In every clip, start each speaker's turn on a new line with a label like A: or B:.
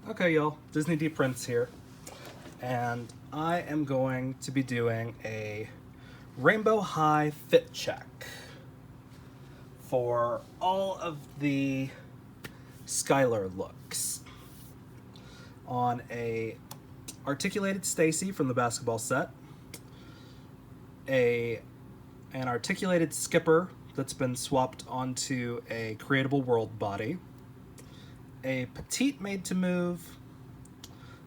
A: Okay, y'all, Disney D Prince here, and I am going to be doing a Rainbow High fit check for all of the Skyler looks on a articulated Stacie from the basketball set, an articulated Skipper that's been swapped onto a creatable world body, a Petite made to move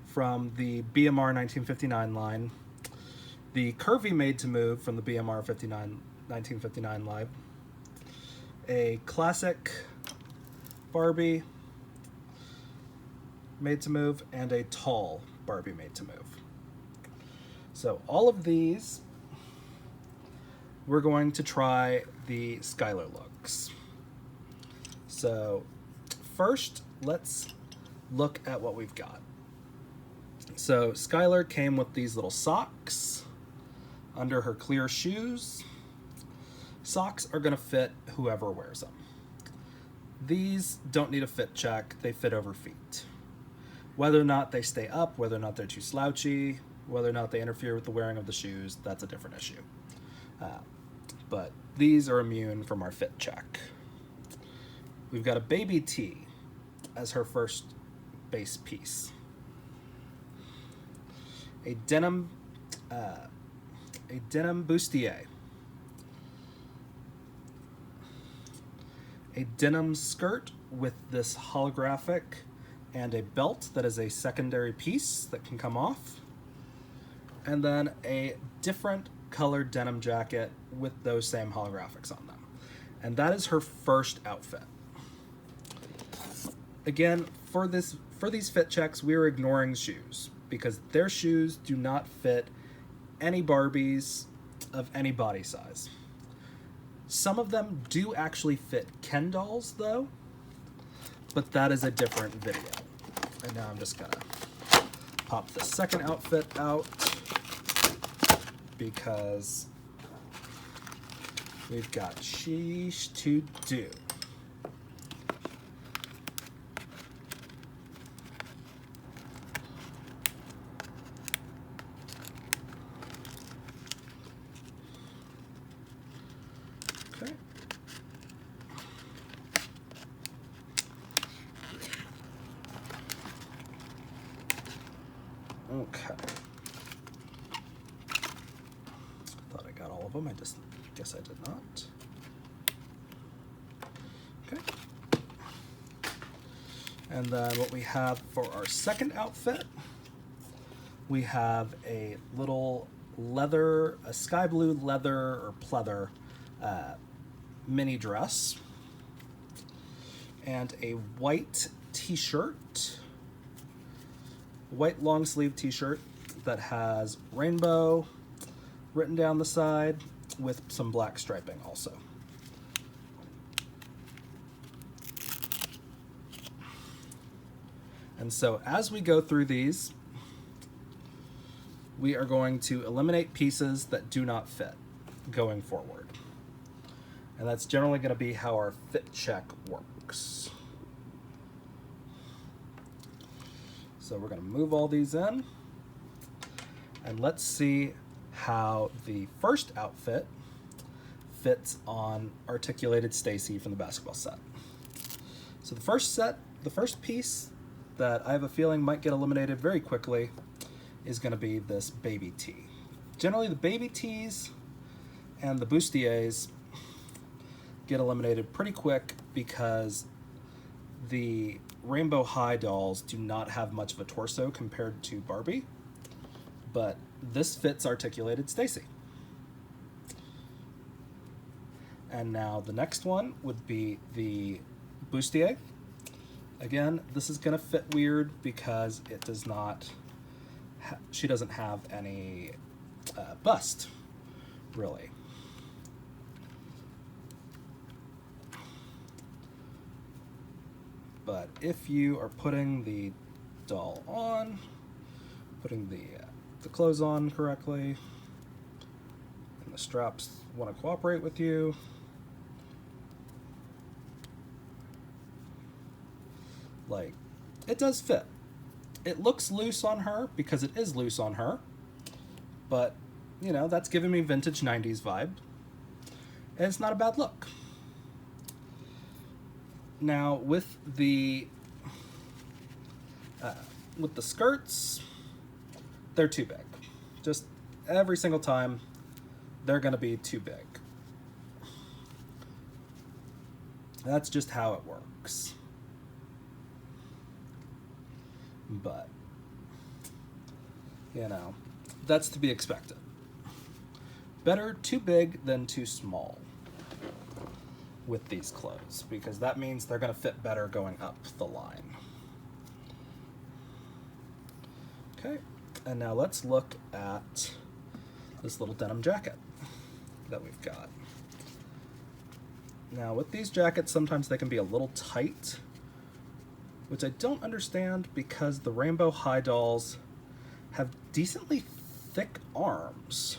A: from the BMR 1959 line, the Curvy made to move from the BMR 1959 line, a classic Barbie made to move, and a tall Barbie made to move. So all of these, we're going to try the Skyler looks. So first, let's look at what we've got. So Skyler came with these little socks under her clear shoes. Socks are going to fit whoever wears them. These don't need a fit check. They fit over feet. Whether or not they stay up, whether or not they're too slouchy, whether or not they interfere with the wearing of the shoes, that's a different issue. But these are immune from our fit check. We've got a baby tee as her first base piece. A denim bustier. A denim skirt with this holographic and a belt that is a secondary piece that can come off. And then a different colored denim jacket with those same holographics on them. And that is her first outfit. Again, for these fit checks, we're ignoring shoes because their shoes do not fit any Barbies of any body size. Some of them do actually fit Ken dolls though, but that is a different video. And now I'm just gonna pop the second outfit out because we've got sheesh to do. Okay. Okay. Thought I got all of them. I just guess I did not. Okay. And then what we have for our second outfit, we have a little leather, a sky blue leather or pleather mini dress, and a white t-shirt, white long sleeve t-shirt that has rainbow written down the side with some black striping also. And so as we go through these, we are going to eliminate pieces that do not fit going forward. And that's generally going to be how our fit check works. So we're going to move all these in, and let's see how the first outfit fits on articulated Stacie from the basketball set. So the first piece that I have a feeling might get eliminated very quickly is going to be this baby tee. Generally the baby tees and the bustiers get eliminated pretty quick because the Rainbow High dolls do not have much of a torso compared to Barbie, but this fits articulated Stacie. And now the next one would be the bustier. Again, this is going to fit weird because it does not, she doesn't have any bust, really. But if you are putting the doll on, putting the clothes on correctly, and the straps want to cooperate with you, like, it does fit. It looks loose on her because it is loose on her, but, you know, that's giving me vintage 90s vibe, and it's not a bad look. Now, with the skirts, they're too big. Just every single time, they're going to be too big. That's just how it works. But, you know, that's to be expected. Better too big than too small with these clothes, because that means they're going to fit better going up the line. Okay, and now let's look at this little denim jacket that we've got. Now with these jackets, sometimes they can be a little tight, which I don't understand because the Rainbow High dolls have decently thick arms,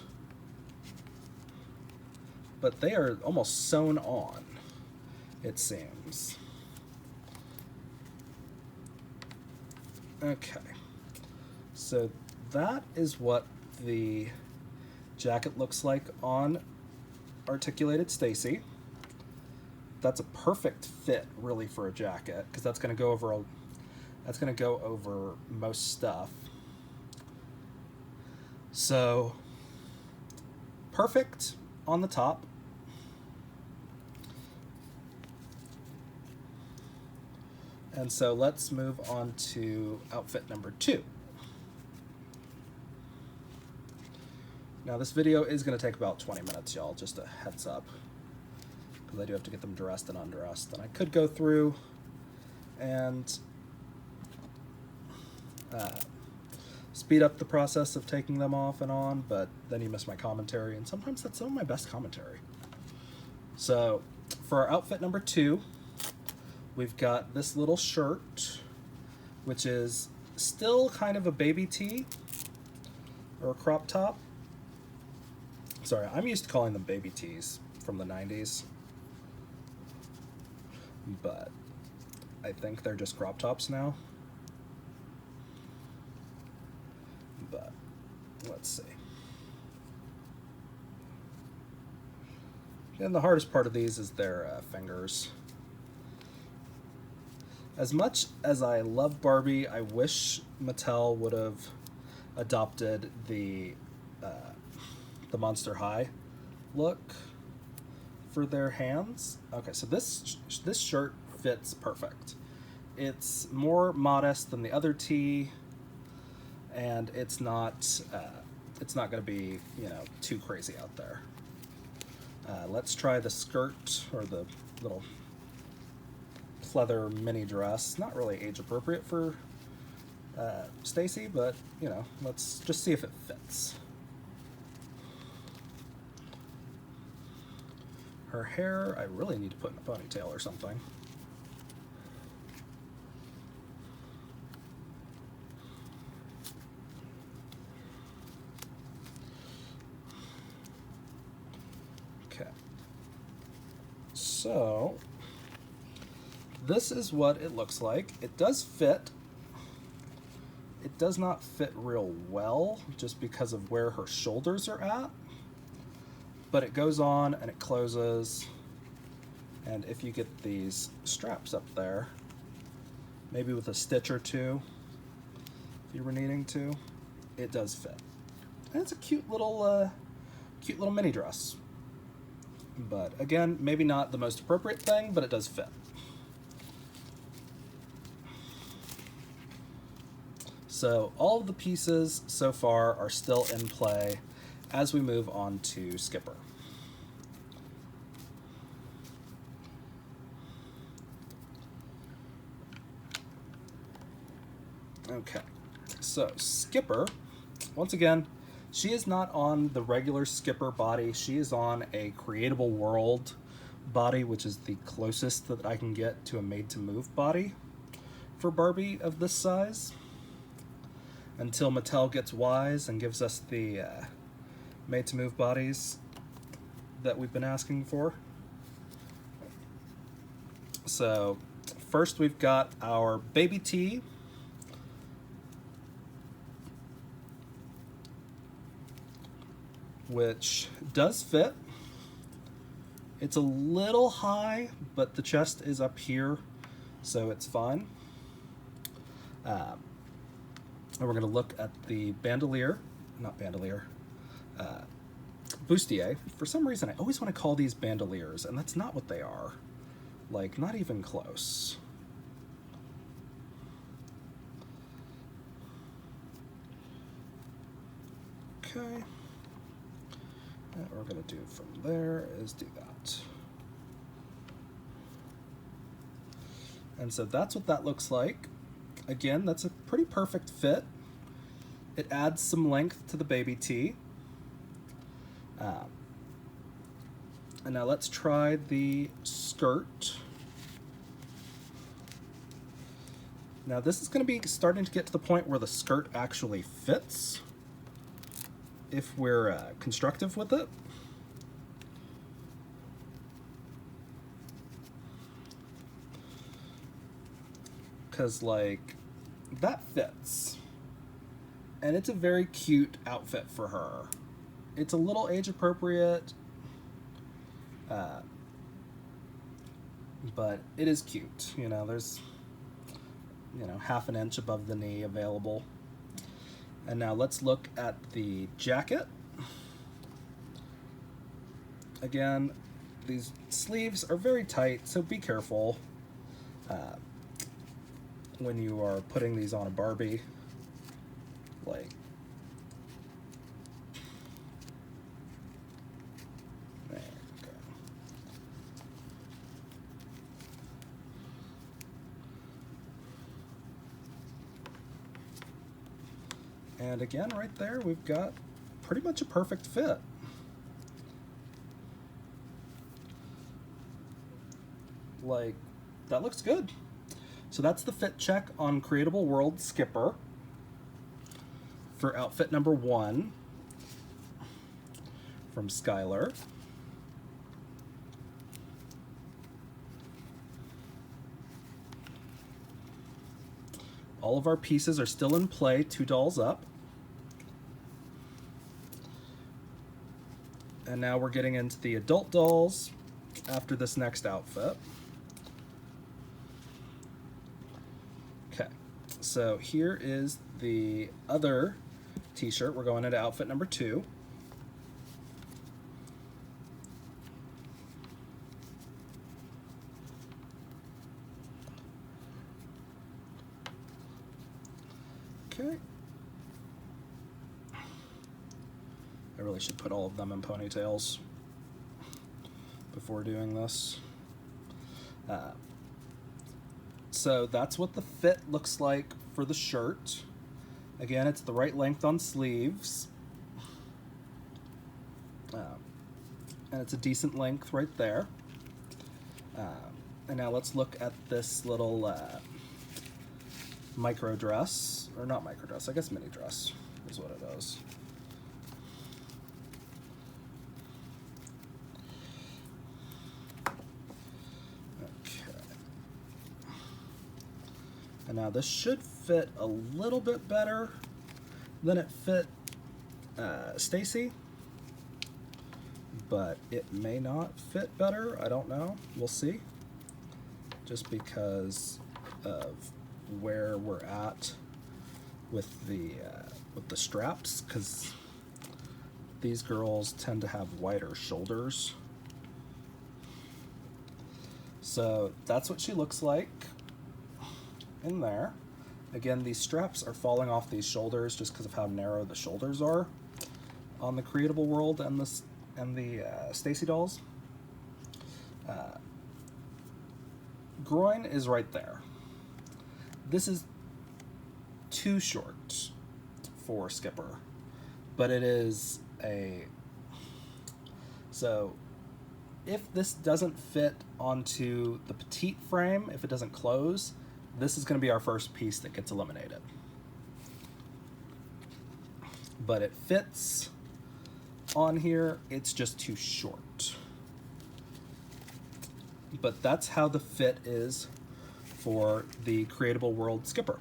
A: but they are almost sewn on, it seems. Okay, so that is what the jacket looks like on articulated Stacie. That's a perfect fit, really, for a jacket, because that's going to go over most stuff. So perfect on the top. And so let's move on to outfit number 2. Now this video is going to take about 20 minutes, y'all, just a heads up, because I do have to get them dressed and undressed. And I could go through and speed up the process of taking them off and on, but then you miss my commentary, and sometimes that's some of my best commentary. So for our outfit number 2, we've got this little shirt, which is still kind of a baby tee or a crop top. Sorry, I'm used to calling them baby tees from the 90s, but I think they're just crop tops now. But let's see. And the hardest part of these is their fingers. As much as I love Barbie, I wish Mattel would have adopted the Monster High look for their hands. Okay, so this shirt fits perfect. It's more modest than the other tee, and it's not going to be, you know, too crazy out there. Let's try the skirt, or the little pleather mini dress. Not really age appropriate for Stacie, but, you know, let's just see if it fits. Her hair, I really need to put in a ponytail or something. Okay. So this is what it looks like. It does fit. It does not fit real well just because of where her shoulders are at, but it goes on and it closes, and if you get these straps up there, maybe with a stitch or two, if you were needing to, it does fit. And it's a cute little mini dress. But again, maybe not the most appropriate thing, but it does fit. So all of the pieces so far are still in play as we move on to Skipper. Okay, so Skipper, once again, she is not on the regular Skipper body. She is on a Creatable World body, which is the closest that I can get to a made-to-move body for Barbie of this size, until Mattel gets wise and gives us the made-to-move bodies that we've been asking for. So first we've got our baby tee, which does fit. It's a little high, but the chest is up here, so it's fine. And we're going to look at the bandolier, not bandolier, bustier. For some reason, I always want to call these bandoliers, and that's not what they are. Like, not even close. Okay. And what we're going to do from there is do that. And so that's what that looks like. Again, that's a pretty perfect fit. It adds some length to the baby tee. And now let's try the skirt. Now this is going to be starting to get to the point where the skirt actually fits, if we're constructive with it. Because, like, that fits. And it's a very cute outfit for her. It's a little age appropriate, but it is cute. You know, there's, you know, ½ an inch above the knee available. And now let's look at the jacket. Again, these sleeves are very tight, so be careful when you are putting these on a Barbie. Like, there we go. And again, right there, we've got pretty much a perfect fit. Like, that looks good. So that's the fit check on Creatable World Skipper for outfit number 1 from Skyler. All of our pieces are still in play, 2 dolls up. And now we're getting into the adult dolls after this next outfit. Okay, so here is the other t-shirt. We're going into outfit number 2. Okay. I really should put all of them in ponytails before doing this. So that's what the fit looks like for the shirt. Again, it's the right length on sleeves. And it's a decent length right there. And now let's look at this little micro dress, or not micro dress, I guess mini dress is what it is. And now this should fit a little bit better than it fit Stacie, but it may not fit better. I don't know. We'll see. Just because of where we're at with the straps, because these girls tend to have wider shoulders. So that's what she looks like in there. Again, these straps are falling off these shoulders just because of how narrow the shoulders are on the Creatable World and the Stacie dolls. Groin is right there. This is too short for Skipper, but it is a... So if this doesn't fit onto the Petite frame, if it doesn't close, this is going to be our first piece that gets eliminated. But it fits on here, it's just too short. But that's how the fit is for the Creatable World Skipper.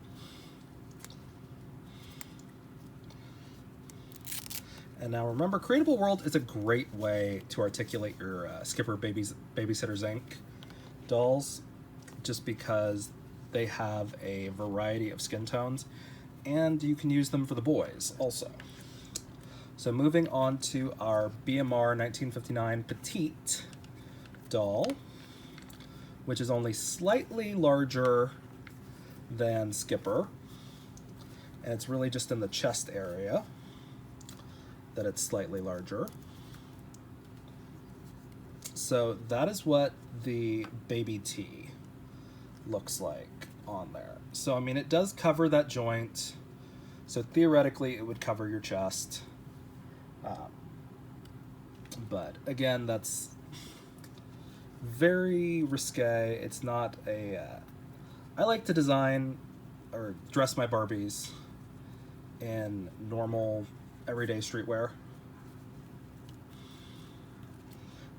A: And now remember, Creatable World is a great way to articulate your Skipper Babies Babysitters Inc. dolls, just because they have a variety of skin tones, and you can use them for the boys also. So moving on to our BMR 1959 Petite doll, which is only slightly larger than Skipper, and it's really just in the chest area that it's slightly larger. So that is what the baby T looks like on there. So I mean, it does cover that joint, so theoretically it would cover your chest, but again, that's very risque. It's not a I like to design or dress my Barbies in normal everyday streetwear,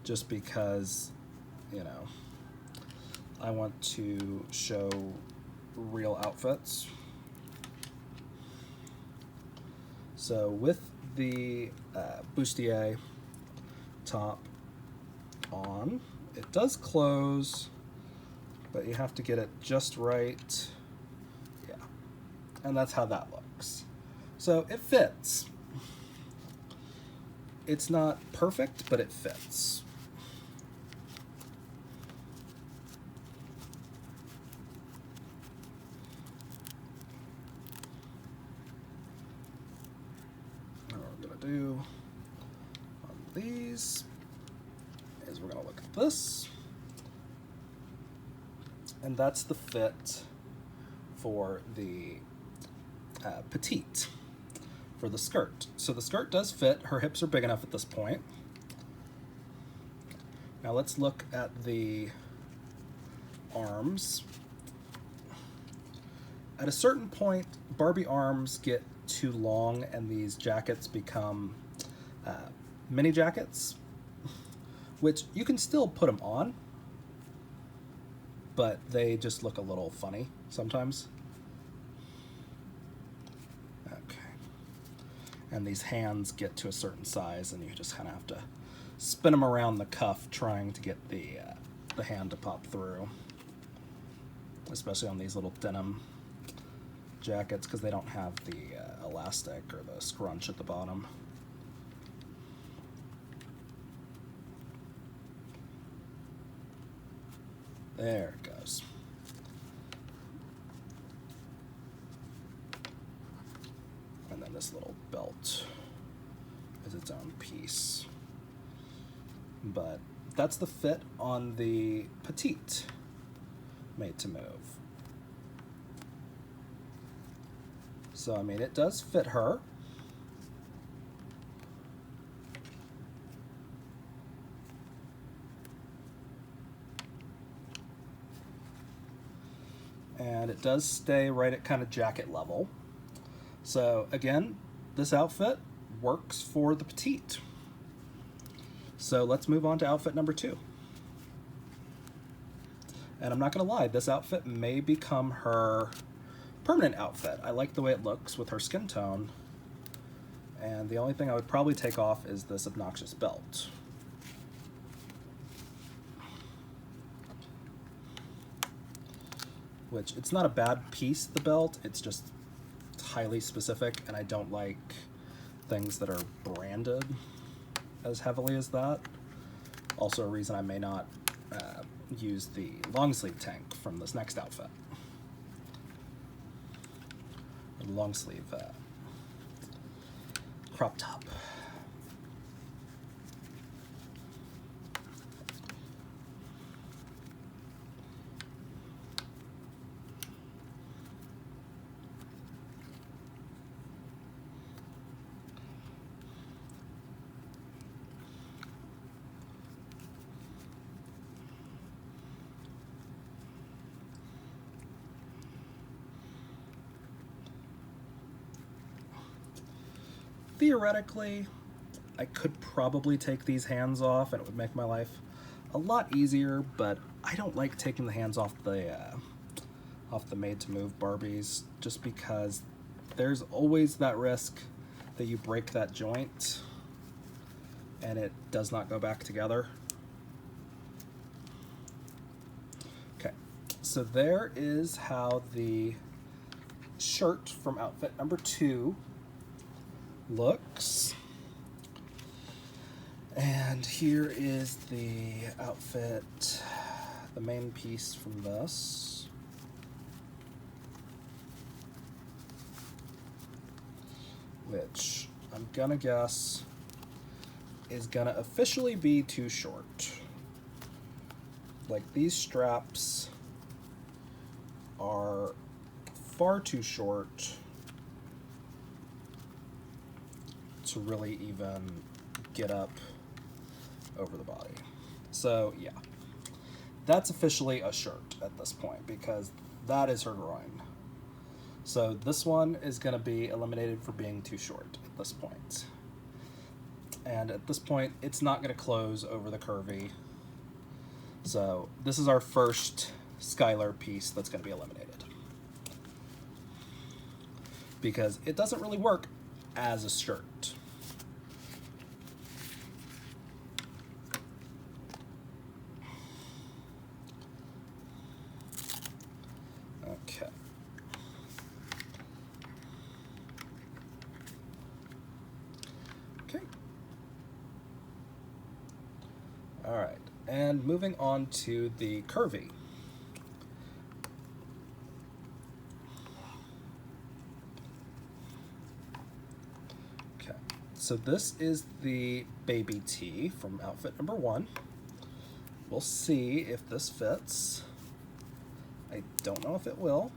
A: just because, you know, I want to show real outfits. So with the bustier top on, it does close, but you have to get it just right. Yeah, and that's how that looks. So it fits. It's not perfect, but it fits. What we're gonna do on these is we're gonna look at this, and that's the fit for the Petite, for the skirt. So the skirt does fit. Her hips are big enough at this point. Now let's look at the arms. At a certain point, Barbie arms get too long and these jackets become mini jackets, which you can still put them on, but they just look a little funny sometimes. Okay. And these hands get to a certain size and you just kind of have to spin them around the cuff trying to get the hand to pop through, especially on these little denim jackets because they don't have the elastic or the scrunch at the bottom. There it goes. And then this little belt is its own piece. But that's the fit on the Petite Made to Move. So, I mean, it does fit her. And it does stay right at kind of jacket level. So again, this outfit works for the Petite. So let's move on to outfit number 2. And I'm not gonna lie, this outfit may become her permanent outfit. I like the way it looks with her skin tone. And the only thing I would probably take off is this obnoxious belt. Which, it's not a bad piece, the belt, it's just highly specific, and I don't like things that are branded as heavily as that. Also a reason I may not use the long sleeve tank from this next outfit. The long sleeve crop top. Theoretically, I could probably take these hands off and it would make my life a lot easier, but I don't like taking the hands off the Made to Move Barbies, just because there's always that risk that you break that joint. and it does not go back together. Okay, so there is how the shirt from outfit number 2 looks. And here is the outfit, the main piece from this. Which I'm gonna guess is gonna officially be too short. Like, these straps are far too short to really even get up over the body. So yeah, that's officially a shirt at this point because that is her groin. So this one is going to be eliminated for being too short at this point. And at this point, it's not going to close over the curvy. So this is our first Skyler piece that's going to be eliminated, because it doesn't really work as a shirt. Okay. Okay. All right, and moving on to the curvy. Okay, so this is the baby tee from outfit number 1. We'll see if this fits. I don't know if it will.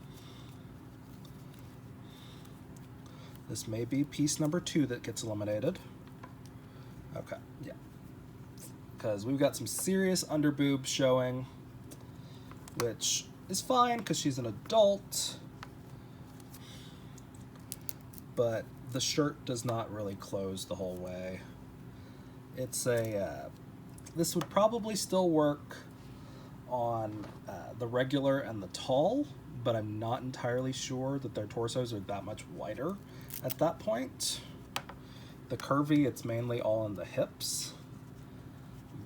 A: This may be piece number 2 that gets eliminated. Okay, yeah. Because we've got some serious underboob showing, which is fine because she's an adult, but the shirt does not really close the whole way. It's a, this would probably still work on the regular and the tall, but I'm not entirely sure that their torsos are that much wider at that point. The curvy, it's mainly all in the hips,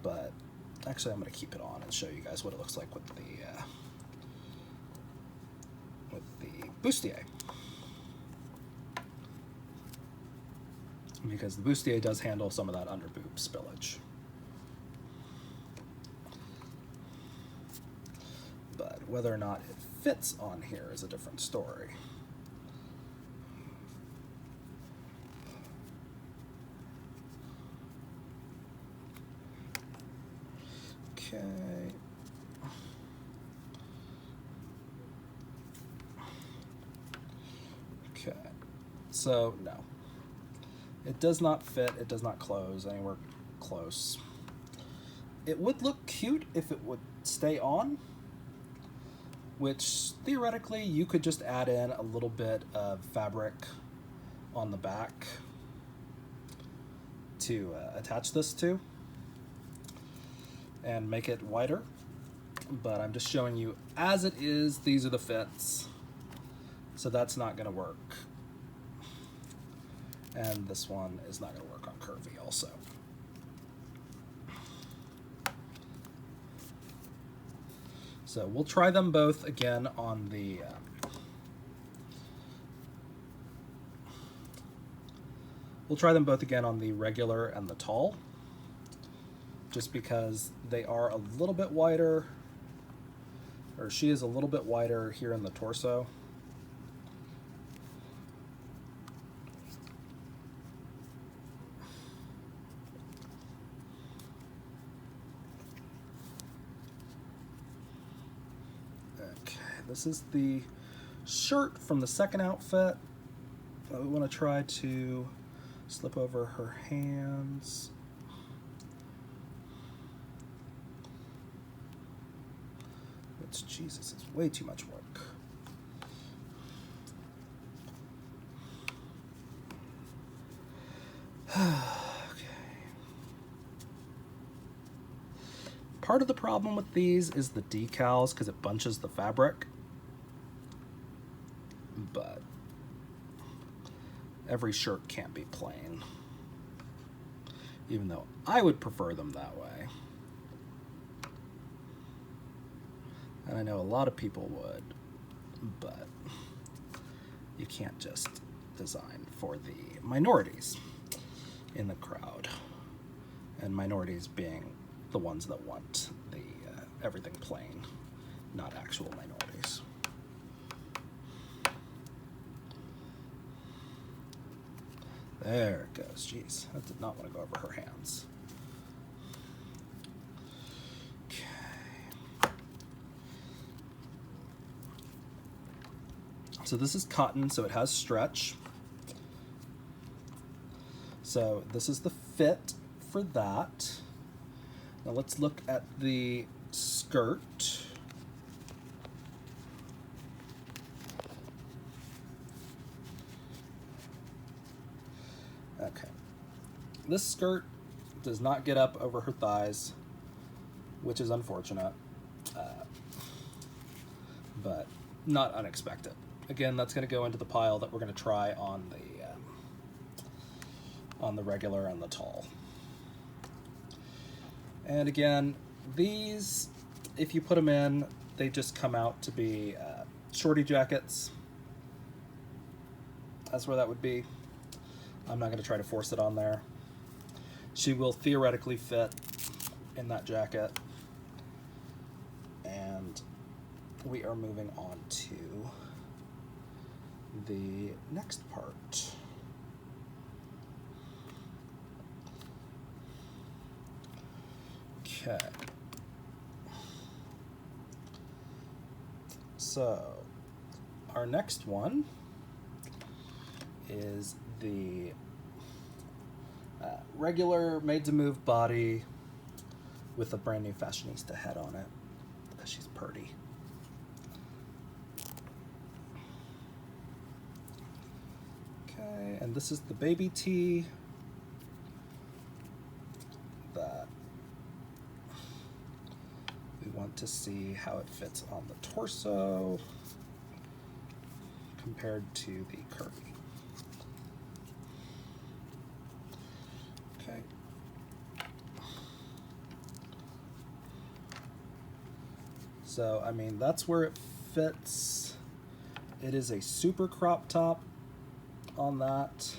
A: but actually I'm going to keep it on and show you guys what it looks like with the bustier, because the bustier does handle some of that underboob spillage. But whether or not it fits on here is a different story. Okay. Okay. So, no. It does not fit. It does not close anywhere close. It would look cute if it would stay on, which theoretically you could just add in a little bit of fabric on the back to attach this to and make it wider. But I'm just showing you as it is, these are the fits. So that's not gonna work. And this one is not gonna work on curvy also. So we'll try them both again on the regular and the tall, just because they are a little bit wider, or she is a little bit wider here in the torso. This is the shirt from the second outfit. We want to try to slip over her hands. It's Jesus, it's way too much work. Okay. Part of the problem with these is the decals, because it bunches the fabric. But every shirt can't be plain. even though I would prefer them that way. And I know a lot of people would, but you can't just design for the minorities in the crowd. And minorities being the ones that want the everything plain, not actual minorities. There it goes. Jeez, that did not want to go over her hands. Okay. So this is cotton, so it has stretch. So this is the fit for that. Now let's look at the skirt. Okay. This skirt does not get up over her thighs, which is unfortunate, but not unexpected. Again, that's going to go into the pile that we're going to try on the regular and the tall. And again, these, if you put them in, they just come out to be shorty jackets. That's where that would be. I'm not going to try to force it on there. She will theoretically fit in that jacket. And we are moving on to the next part. Okay. So, our next one is the regular made-to-move body with a brand new fashionista head on it, because she's pretty. Okay, and this is the baby tee that we want to see how it fits on the torso compared to the curvy. Okay. So, I mean, that's where it fits. It is a super crop top on that.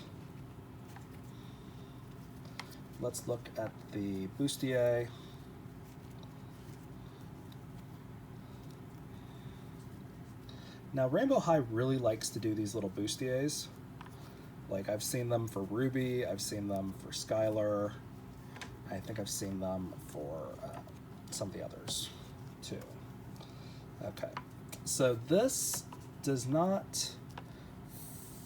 A: Let's look at the bustier. Now, Rainbow High really likes to do these little bustiers. Like, I've seen them for Ruby, I've seen them for Skyler, I think I've seen them for some of the others, too. Okay, so this does not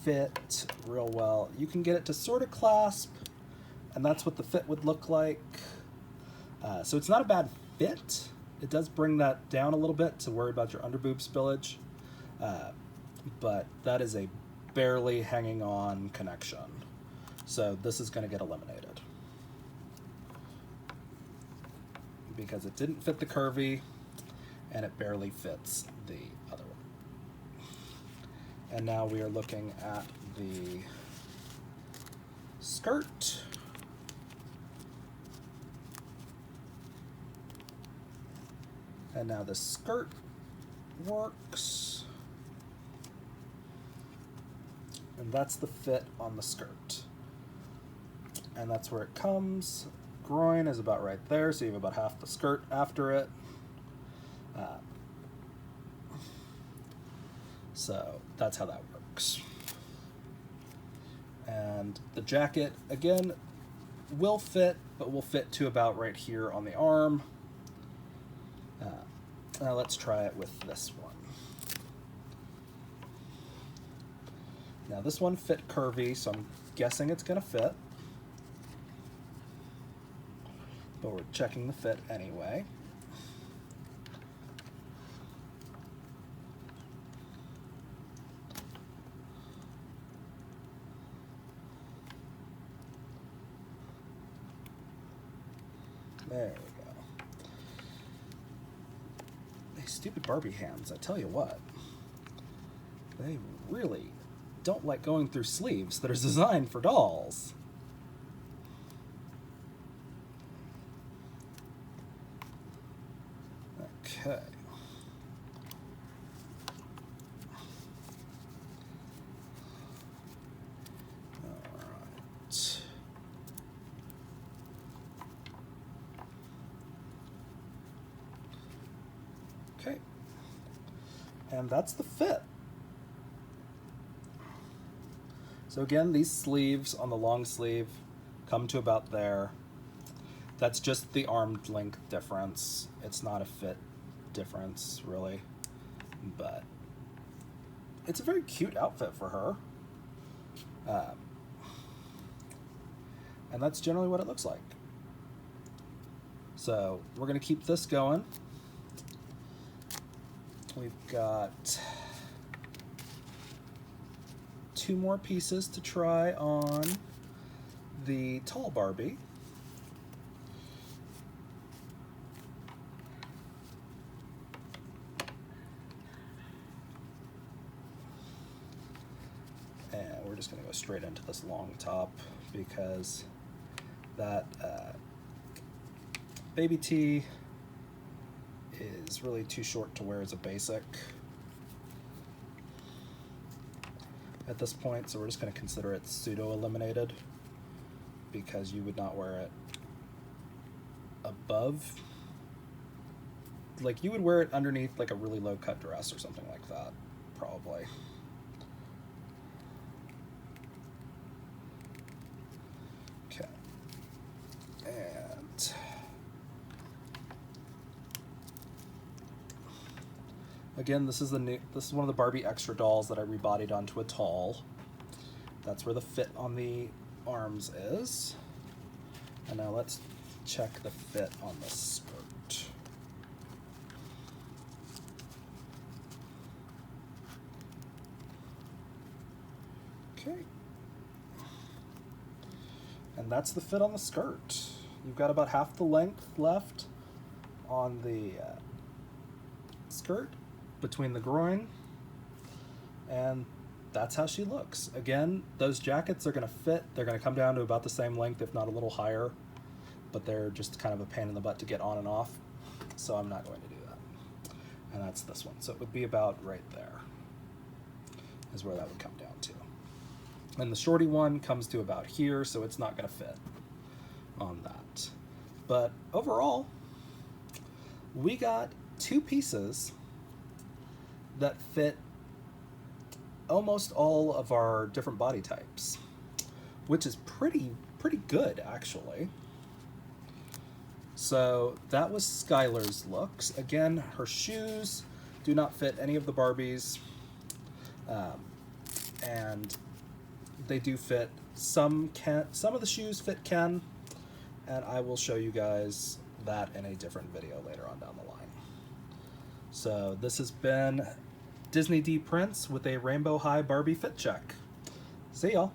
A: fit real well. You can get it to sort of clasp, and that's what the fit would look like. So it's not a bad fit. It does bring that down a little bit to worry about your underboob spillage. But that is a barely hanging on connection. So this is going to get eliminated because it didn't fit the curvy and it barely fits the other one. And now we are looking at the skirt. And now the skirt works. And that's the fit on the skirt. And that's where it comes. Groin is about right there, so you have about half the skirt after it. So that's how that works. And the jacket, again, will fit, but will fit to about right here on the arm. Now let's try it with this one. Now this one fit curvy, so I'm guessing it's going to fit. But we're checking the fit anyway. There we go. These stupid Barbie hands, I tell you what. They really don't like going through sleeves that are designed for dolls. Okay. Alright. Okay. And that's the fit. So again, these sleeves on the long sleeve come to about there. That's just the arm length difference. It's not a fit difference, really. But it's a very cute outfit for her. And that's generally what it looks like. So we're going to keep this going. We've got 2 more pieces to try on the tall Barbie. And we're just going to go straight into this long top because that baby tee is really too short to wear as a basic at this point, so we're just going to consider it pseudo-eliminated because you would not wear it above. Like, you would wear it underneath like a really low-cut dress or something like that, probably. Okay. And again, this is one of the Barbie extra dolls that I rebodied onto a tall. That's where the fit on the arms is. And now let's check the fit on the skirt. Okay. And that's the fit on the skirt. You've got about half the length left on the skirt between the groin, and that's how she looks. Again, those jackets are going to fit. They're going to come down to about the same length, if not a little higher, but they're just kind of a pain in the butt to get on and off, so I'm not going to do that. And that's this one. So it would be about right there is where that would come down to. And the shorty one comes to about here, so it's not going to fit on that. But overall, we got 2 pieces that fit almost all of our different body types, which is pretty good, actually. So that was Skyler's looks. Again, her shoes do not fit any of the Barbies, and they do fit some. Some of the shoes fit Ken, and I will show you guys that in a different video later on down the line. So this has been Disney D Prince with a Rainbow High Barbie fit check. See y'all.